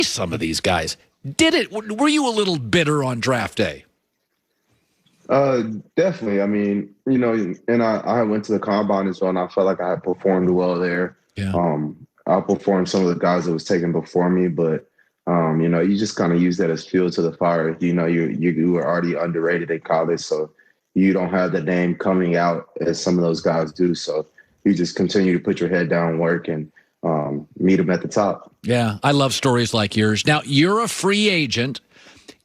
some of these guys. Were you a little bitter on draft day? Definitely. I mean, and I went to the combine as well, and I felt like I had performed well there. Yeah. I outperformed some of the guys that was taken before me, but you just kind of use that as fuel to the fire. You were already underrated in college, so you don't have the name coming out as some of those guys do. So you just continue to put your head down, work, and meet them at the top. Yeah, I love stories like yours. Now, you're a free agent,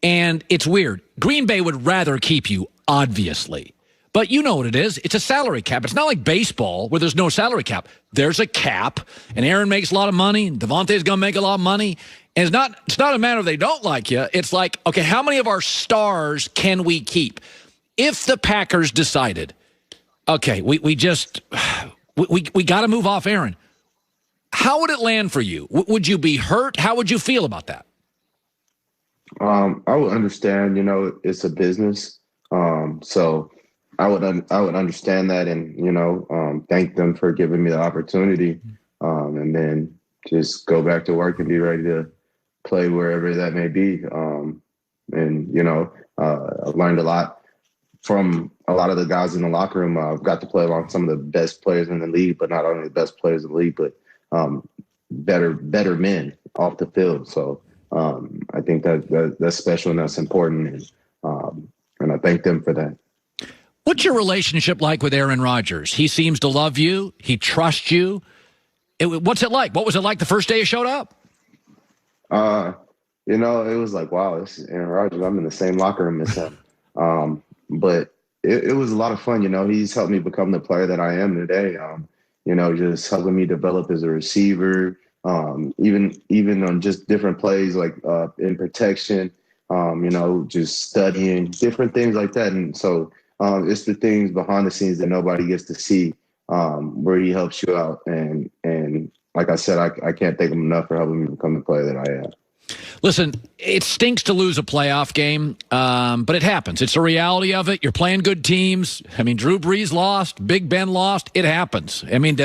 and it's weird. Green Bay would rather keep you, obviously. But you know what it is. It's a salary cap. It's not like baseball where there's no salary cap. There's a cap, and Aaron makes a lot of money, and Devontae's going to make a lot of money. And it's not a matter of they don't like you. It's like, okay, how many of our stars can we keep? If the Packers decided, okay, we got to move off Aaron, how would it land for you? Would you be hurt? How would you feel about that? I would understand, it's a business. So I would understand that and, thank them for giving me the opportunity. And then just go back to work and be ready to play wherever that may be. I've learned a lot from a lot of the guys in the locker room. I've got to play along some of the best players in the league, but not only the best players in the league, but better men off the field. So I think that's special and that's important. And I thank them for that. What's your relationship like with Aaron Rodgers? He seems to love you. He trusts you. What's it like? What was it like the first day you showed up? It was like, wow, this is Aaron Rodgers. I'm in the same locker room as him. But it was a lot of fun. He's helped me become the player that I am today. Just helping me develop as a receiver, even on just different plays, like in protection, just studying different things like that. And so it's the things behind the scenes that nobody gets to see, where he helps you out. And like I said, I can't thank him enough for helping me become the player that I am. Listen, it stinks to lose a playoff game, but it happens. It's the reality of it. You're playing good teams. I mean, Drew Brees lost. Big Ben lost. It happens. I mean,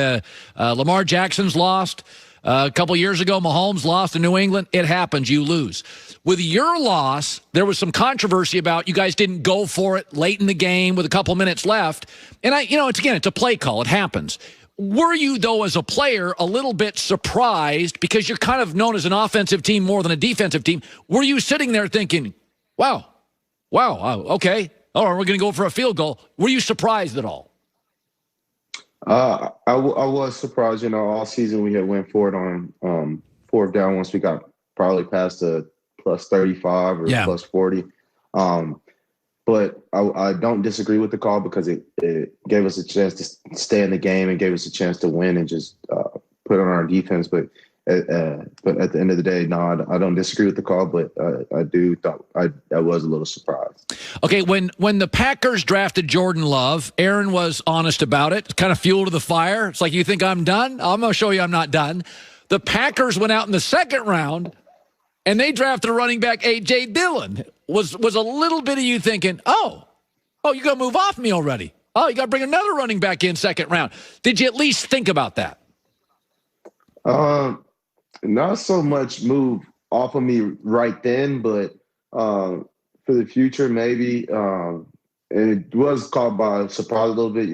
Lamar Jackson's lost. A couple years ago, Mahomes lost in New England. It happens. You lose. With your loss, there was some controversy about you guys didn't go for it late in the game with a couple minutes left. And it's a play call. It happens. Were you, though, as a player, a little bit surprised because you're kind of known as an offensive team more than a defensive team? Were you sitting there thinking, wow, okay, all right, we're going to go for a field goal? Were you surprised at all? I was surprised. All season we had went for it on fourth down once we got probably past the plus 35 or plus 40. But I don't disagree with the call because it gave us a chance to stay in the game and gave us a chance to win and just put on our defense. But at the end of the day, no, I don't disagree with the call, but I was a little surprised. Okay, when the Packers drafted Jordan Love, Aaron was honest about it. It's kind of fuel to the fire. It's like, you think I'm done? I'm going to show you I'm not done. The Packers went out in the second round, and they drafted a running back, A.J. Dillon. Was a little bit of you thinking, oh, you're going to move off me already. Oh, you got to bring another running back in second round. Did you at least think about that? Not so much move off of me right then, but for the future, maybe. And it was caught by surprise a little bit,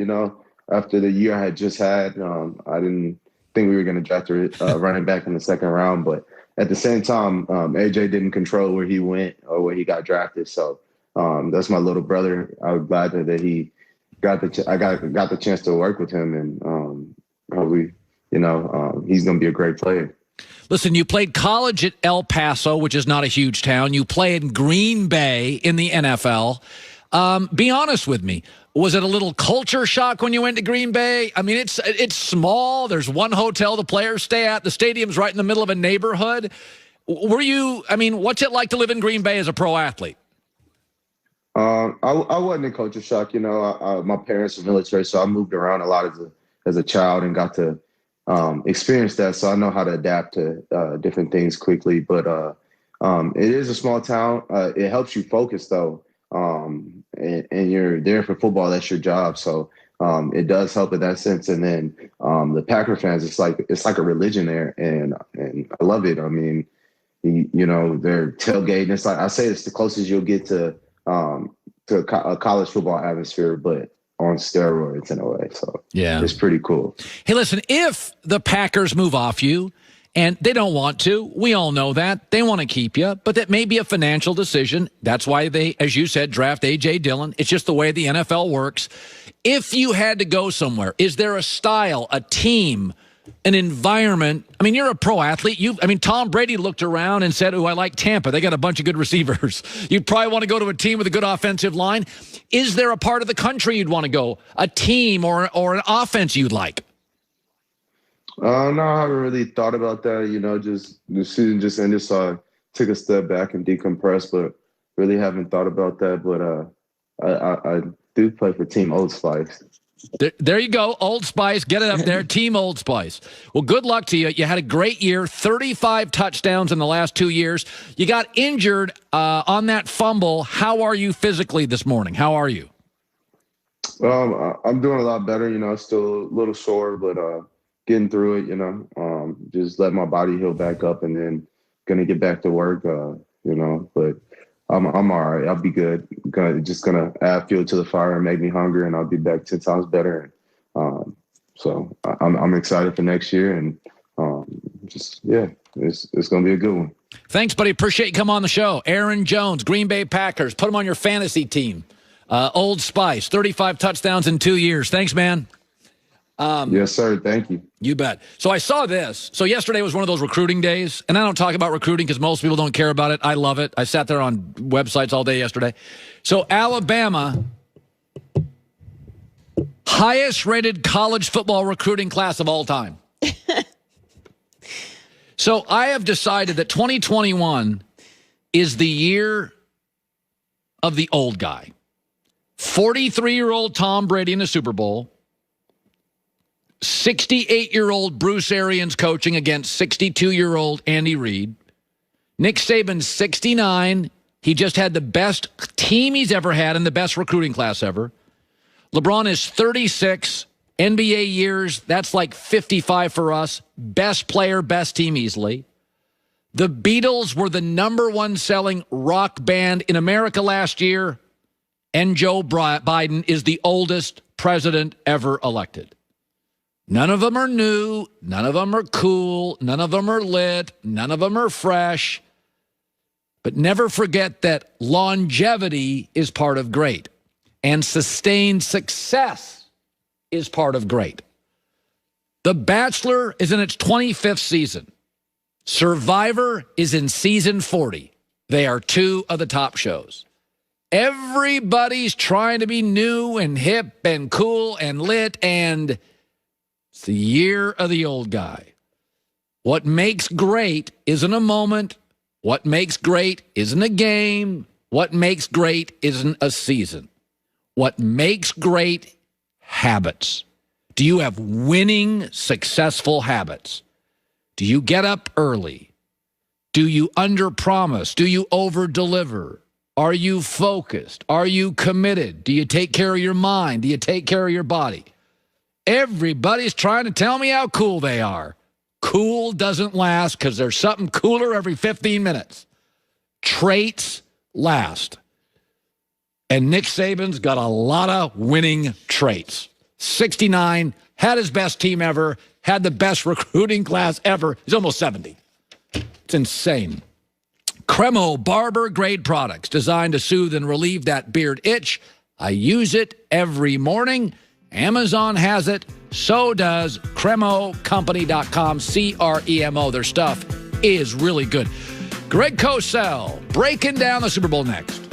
after the year I had just had. I didn't think we were going to draft a running back in the second round, but at the same time, AJ didn't control where he went or where he got drafted. So that's my little brother. I was glad that he got the chance to work with him, and probably, he's going to be a great player. Listen, you played college at El Paso, which is not a huge town. You played in Green Bay in the NFL. Be honest with me. Was it a little culture shock when you went to Green Bay? I mean, it's small. There's one hotel the players stay at. The stadium's right in the middle of a neighborhood. What's it like to live in Green Bay as a pro athlete? I wasn't in culture shock. My parents were military, so I moved around a lot as a child and got to experience that. So I know how to adapt to different things quickly. But it is a small town. It helps you focus, though. And you're there for football. That's your job. So it does help in that sense. And then the Packer fans, it's like a religion there, and I love it. I mean, they're tailgating. It's like I say, it's the closest you'll get to a college football atmosphere, but on steroids in a way. So yeah, it's pretty cool. Hey, listen, if the Packers move off you, and they don't want to, we all know that. They want to keep you, but that may be a financial decision. That's why they, as you said, draft A.J. Dillon. It's just the way the NFL works. If you had to go somewhere, is there a style, a team, an environment? I mean, you're a pro athlete. Tom Brady looked around and said, I like Tampa. They got a bunch of good receivers. You'd probably want to go to a team with a good offensive line. Is there a part of the country you'd want to go, a team or an offense you'd like? No, I haven't really thought about that. Just the season just ended, so I took a step back and decompressed, but really haven't thought about that. But I do play for Team Old Spice. There you go, Old Spice. Get it up there, Team Old Spice. Well, good luck to you. You had a great year, 35 touchdowns in the last 2 years. You got injured on that fumble. How are you physically this morning? How are you? I'm doing a lot better. Still a little sore, but getting through it, just let my body heal back up and then going to get back to work, but I'm all right. I'll be good. Just going to add fuel to the fire and make me hungry, and I'll be back 10 times better. So I'm excited for next year, and it's going to be a good one. Thanks, buddy. Appreciate you coming on the show. Aaron Jones, Green Bay Packers. Put him on your fantasy team. Old Spice, 35 touchdowns in 2 years. Thanks, man. Yes, sir. Thank you. You bet. So I saw this. So yesterday was one of those recruiting days, and I don't talk about recruiting because most people don't care about it. I love it. I sat there on websites all day yesterday. So Alabama, highest rated college football recruiting class of all time. So I have decided that 2021 is the year of the old guy. 43-year-old Tom Brady in the Super Bowl. 68-year-old Bruce Arians coaching against 62-year-old Andy Reid. Nick Saban's 69. He just had the best team he's ever had and the best recruiting class ever. LeBron is 36. NBA years, that's like 55 for us. Best player, best team easily. The Beatles were the #1 selling rock band in America last year, and Joe Biden is the oldest president ever elected. None of them are new. None of them are cool. None of them are lit. None of them are fresh. But never forget that longevity is part of great, and sustained success is part of great. The Bachelor is in its 25th season. Survivor is in season 40. They are two of the top shows. Everybody's trying to be new and hip and cool and lit, and it's the year of the old guy. What makes great isn't a moment. What makes great isn't a game. What makes great isn't a season. What makes great? Habits. Do you have winning, successful habits? Do you get up early? Do you underpromise? Do you overdeliver? Are you focused? Are you committed? Do you take care of your mind? Do you take care of your body? Everybody's trying to tell me how cool they are. Cool doesn't last because there's something cooler every 15 minutes. Traits last. And Nick Saban's got a lot of winning traits. 69, had his best team ever, had the best recruiting class ever. He's almost 70. It's insane. Cremo Barber Grade products designed to soothe and relieve that beard itch. I use it every morning. Amazon has it. So does CremoCompany.com, CREMO. Their stuff is really good. Greg Cosell breaking down the Super Bowl next.